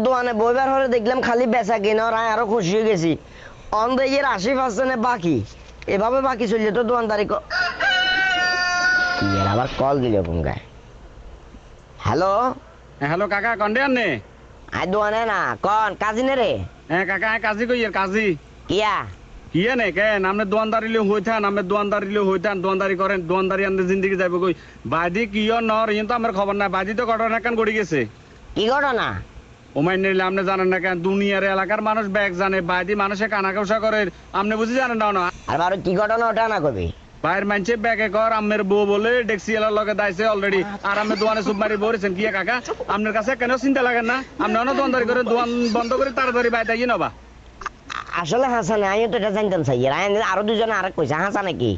দোকানে বইবার হলে দেখলাম খালি বেচা কিনা আর আরো খুশি হয়ে গেছি। অন্ধের 80% বাকি, এভাবে বাকি চললে তো দোকানদারি আবার কল দিল কোনগায়। হ্যালো হ্যালো কাকা কন্ডে আনে আই দোকানে না কন কাজি নে রে। হ্যাঁ কাকা কাজি কই কাজি কিয়া কিয়ে নে কেন আপনি দোয়ানদারি হইতান আপনি দোয়ানদারি করেন দোয়ানদারি আনতে জিন্দিগি যাবে কই বাদি কিয় নর ইন তো আমার খবর নাই বাদি তো ঘটনা কেন ঘটে গেছে কি ঘটনা? ওমাই নিলে আপনি জানেন না কেন দুনিয়ার এলাকার মানুষ ব্যাগ জানে বাদি মানুষে কানা কষা করে আপনি বুঝি জানেন না আর বারো কি ঘটনা ওটা না কবি। বাইরের মানুষে ব্যাগে কর আমের বউ বলে ডেক্সি এলার লগে দাইছে অলরেডি আর আমি দোয়ানে সুবমারি বলেছেন কি কাকা আপনার কাছে কেন চিন্তা লাগেন না আপনি অনেক দোয়ানদারি করে দোয়ান বন্ধ করে তাড়াতাড়ি বাইতে গিয়ে নবা আসলে হাসা নাই আমি তো এটা জানতাম চাই আরো দুজনে আরেক কইছে হাসা নাকি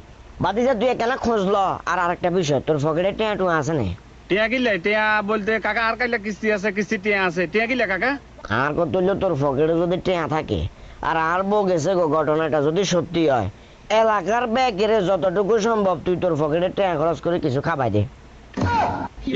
বাদি যে তুই কেন খুঁজলো আর আরেকটা বিষয় তোর পকেটে টেয়া টুয়া আছে না? টিয়া কিলে টিয়া বলতে কাকা আর কাইলে কিস্তি আছে কিস্তি টিয়া আছে টিয়া কিলে কাকা আর কত তোর পকেটে যদি টেয়া থাকে আর বউ গেছে গো ঘটনাটা যদি সত্যি হয় এলাকার ব্যাগের যতটুকু সম্ভব তুই তোর পকেটে টেয়া খরচ করে কিছু খাবাই দে।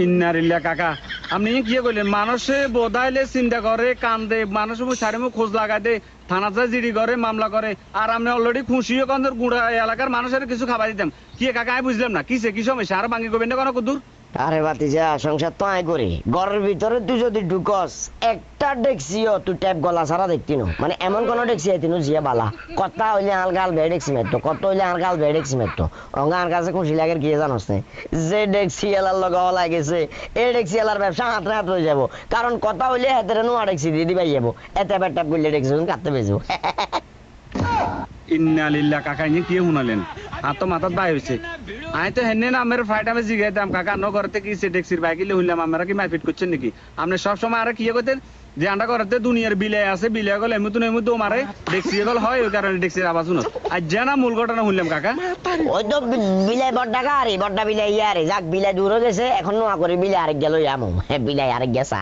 ইন্নারিল্লা কাকা আপনি কি কইলেন মানুষে বোধাইলে চিন্তা করে কান্দে মানুষ সারি মুখ খোঁজ লাগাই দে থানা যায় জিডি করে মামলা করে আর আপনি অলরেডি খুশিও কন্দর গুড়া এলাকার মানুষের কিছু খাবার দিতাম কি কাকা আমি বুঝলাম না কিসে কি সমস্যা আর ভাঙি করবেন না কোনো কুদুর আরে বাতিজা সংসার তো আয় করি ঘরের ভিতরে তুই যদি ঢুকস একটা ডেক্সিও তুই ট্যাপ গলা ছাড়া দেখতি না মানে এমন কোন ডেক্সি আইতিনো জিয়া বালা কথা হইলে আলগাল বে ডেক্সি মারতো কত হইলে আলগাল বে ডেক্সি মারতো অঙ্গা আর কাছে খুশি লাগে কি জানোস না যে ডেক্সি এলার লগা হলা গেছে এই ডেক্সি এলার ব্যবসা হাতে হাত হয়ে যাবো কারণ কথা হইলে হাতের নোয়া ডেক্সি দিয়ে দিবাই যাবো এতে ট্যাপ করলে ডেক্সি কাটতে বেজবো। ইন্নালিল্লা কাকা ইনি কি শুনালেন আর তো মাথার বাই হয়েছে আমি তো হেনে না আমার ফ্লাইট আমি জিগাইতাম কাকা ন ঘর থেকে সে ট্যাক্সির বাইকিলে হইলাম আমরা কি মারপিট করছেন নাকি আপনি সবসময় আর কি করতেন যে আন্ডা করতে দুনিয়ার বিলে আছে বিলে গেল এমুতো মারে ডেক্সি গেল হয় ওই কারণে ডেক্সির আওয়াজ শুনো আর জানা মূল ঘটনা শুনলাম কাকা ওই তো বিলাই বড্ডা গাড়ি বড্ডা বিলাই ইয়ারে যাক বিলাই দূর গেছে এখন নোয়া করে বিলাই আরেক গেল আমো বিলাই আরেক গেছা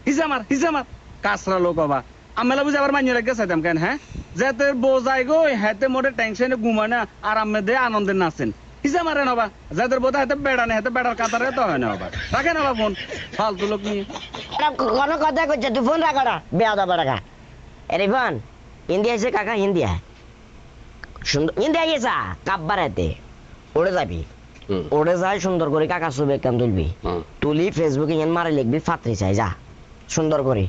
হিজামার কাসরা লোক বাবা আমেলা বুঝে আবার মানিয়ে রাখ গেছে কেন হ্যাঁ যেতে বোঝাই গো হাতে মোটে টেনশনে ঘুমায় না আর আমি দে আনন্দে নাচেন হিসা মারে নবা যাদের বোধ হাতে বেড়া নেই হাতে বেড়ার কাতারে তো হয় না বাবা রাখে না ফোন ফালতু লোক নিয়ে কোন কথা কইছে তুই ফোন রাখা না বেয়া দাবা রাখা এরে ফোন ইন্ডিয়া এসে কাকা ইন্ডিয়া সুন্দর ইন্ডিয়া গেছা কাব্বারেতে ওড়ে যাবি ওড়ে যাই সুন্দর করে কাকা ছবি একখান তুলবি তুলি ফেসবুকে মারে লিখবি ফাত্রি চাই যা সুন্দর করে